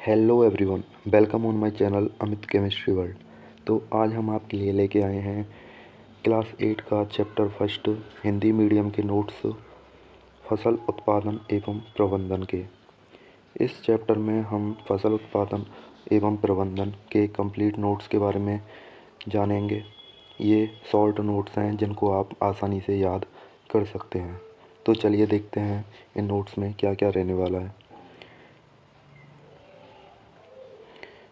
Hello everyone, welcome on my channel Amit chemistry world. तो आज हम आपके लिए लेके आए हैं क्लास 8 का चैप्टर फर्स्ट हिंदी मीडियम के नोट्स फसल उत्पादन एवं प्रबंधन के। इस चैप्टर में हम फसल उत्पादन एवं प्रबंधन के कंप्लीट नोट्स के बारे में जानेंगे। ये शॉर्ट नोट्स हैं जिनको आप आसानी से याद कर सकते हैं। तो चलिए देखते हैं इन नोट्स में क्या क्या रहने वाला है।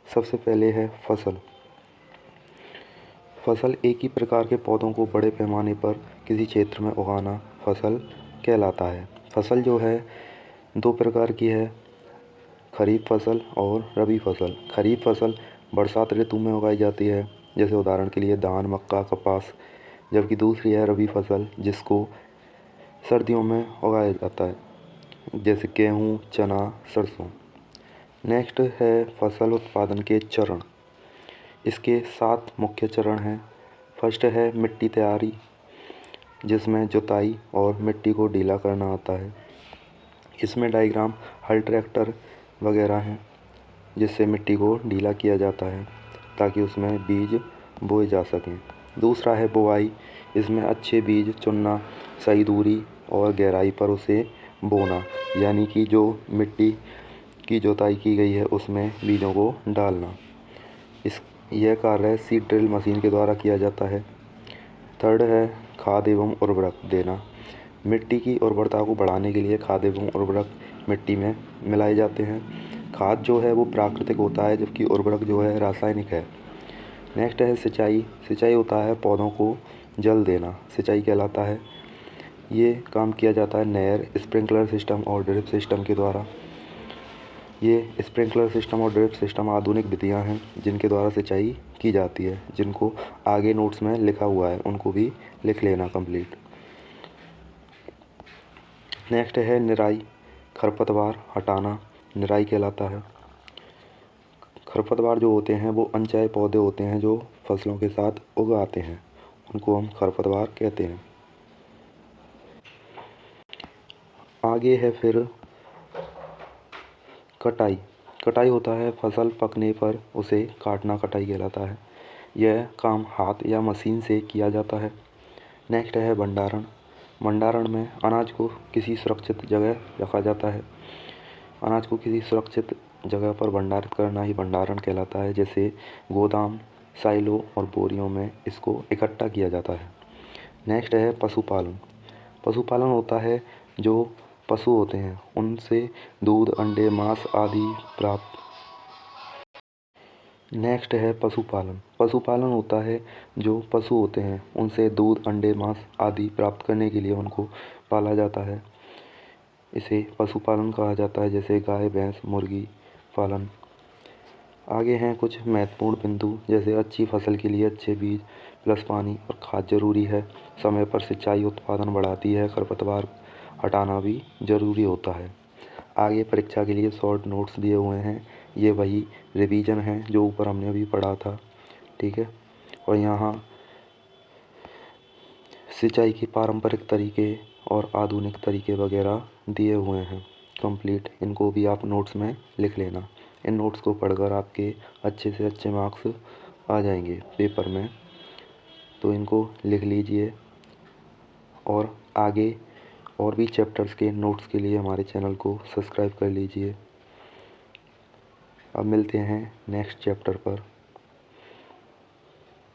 सबसे पहले है फसल। फसल एक ही प्रकार के पौधों को बड़े पैमाने पर किसी क्षेत्र में उगाना फसल कहलाता है। फसल जो है दो प्रकार की है, खरीफ फसल और रबी फसल। खरीफ फसल बरसात ऋतु में उगाई जाती है, जैसे उदाहरण के लिए धान, मक्का, कपास। जबकि दूसरी है रबी फसल, जिसको सर्दियों में उगाया जाता है, जैसे गेहूँ, चना, सरसों। नेक्स्ट है फसल उत्पादन के चरण। इसके 7 मुख्य चरण हैं। फर्स्ट है मिट्टी तैयारी, जिसमें जुताई और मिट्टी को ढीला करना आता है। इसमें डायग्राम हल, ट्रैक्टर वगैरह हैं, जिससे मिट्टी को ढीला किया जाता है ताकि उसमें बीज बोए जा सकें। दूसरा है बुआई। इसमें अच्छे बीज चुनना, सही दूरी और गहराई पर उसे बोना, यानी कि जो मिट्टी की जुताई की गई है उसमें बीजों को डालना। यह कार्य सीड ड्रिल मशीन के द्वारा किया जाता है। थर्ड है खाद एवं उर्वरक देना। मिट्टी की उर्वरता को बढ़ाने के लिए खाद एवं उर्वरक मिट्टी में मिलाए जाते हैं। खाद जो है वो प्राकृतिक होता है, जबकि उर्वरक जो है रासायनिक है। नेक्स्ट है सिंचाई। सिंचाई होता है पौधों को जल देना, सिंचाई कहलाता है। ये काम किया जाता है नहर, स्प्रिंकलर सिस्टम और ड्रिप सिस्टम के द्वारा। ये स्प्रिंकलर सिस्टम और ड्रिप सिस्टम आधुनिक विधियां हैं जिनके द्वारा सिंचाई की जाती है, जिनको आगे नोट्स में लिखा हुआ है, उनको भी लिख लेना कंप्लीट। नेक्स्ट है निराई। खरपतवार हटाना निराई कहलाता है। खरपतवार जो होते हैं वो अनचाहे पौधे होते हैं जो फसलों के साथ उगाते हैं, उनको हम खरपतवार कहते हैं। आगे है फिर कटाई। कटाई होता है फसल पकने पर उसे काटना, कटाई कहलाता है। यह काम हाथ या मशीन से किया जाता है। नेक्स्ट है भंडारण। भंडारण में अनाज को किसी सुरक्षित जगह रखा जाता है। अनाज को किसी सुरक्षित जगह पर भंडारित करना ही भंडारण कहलाता है, जैसे गोदाम, साइलो और बोरियों में इसको इकट्ठा किया जाता है। नेक्स्ट है पशुपालन। पशुपालन होता है जो पशु होते हैं उनसे दूध, अंडे, मांस आदि प्राप्त। नेक्स्ट है पशुपालन। पशुपालन होता है जो पशु होते हैं उनसे दूध, अंडे, मांस आदि प्राप्त करने के लिए उनको पाला जाता है, इसे पशुपालन कहा जाता है, जैसे गाय, भैंस, मुर्गी पालन। आगे हैं कुछ महत्वपूर्ण बिंदु, जैसे अच्छी फसल के लिए अच्छे बीज प्लस पानी और खाद जरूरी है। समय पर सिंचाई उत्पादन बढ़ाती है। खरपतवार हटाना भी ज़रूरी होता है। आगे परीक्षा के लिए शॉर्ट नोट्स दिए हुए हैं, ये वही रिवीजन है जो ऊपर हमने अभी पढ़ा था, ठीक है। और यहाँ सिंचाई के पारंपरिक तरीके और आधुनिक तरीके वगैरह दिए हुए हैं कंप्लीट, इनको भी आप नोट्स में लिख लेना। इन नोट्स को पढ़कर आपके अच्छे से अच्छे मार्क्स आ जाएंगे पेपर में, तो इनको लिख लीजिए। और आगे और भी चैप्टर्स के नोट्स के लिए हमारे चैनल को सब्सक्राइब कर लीजिए। अब मिलते हैं नेक्स्ट चैप्टर पर।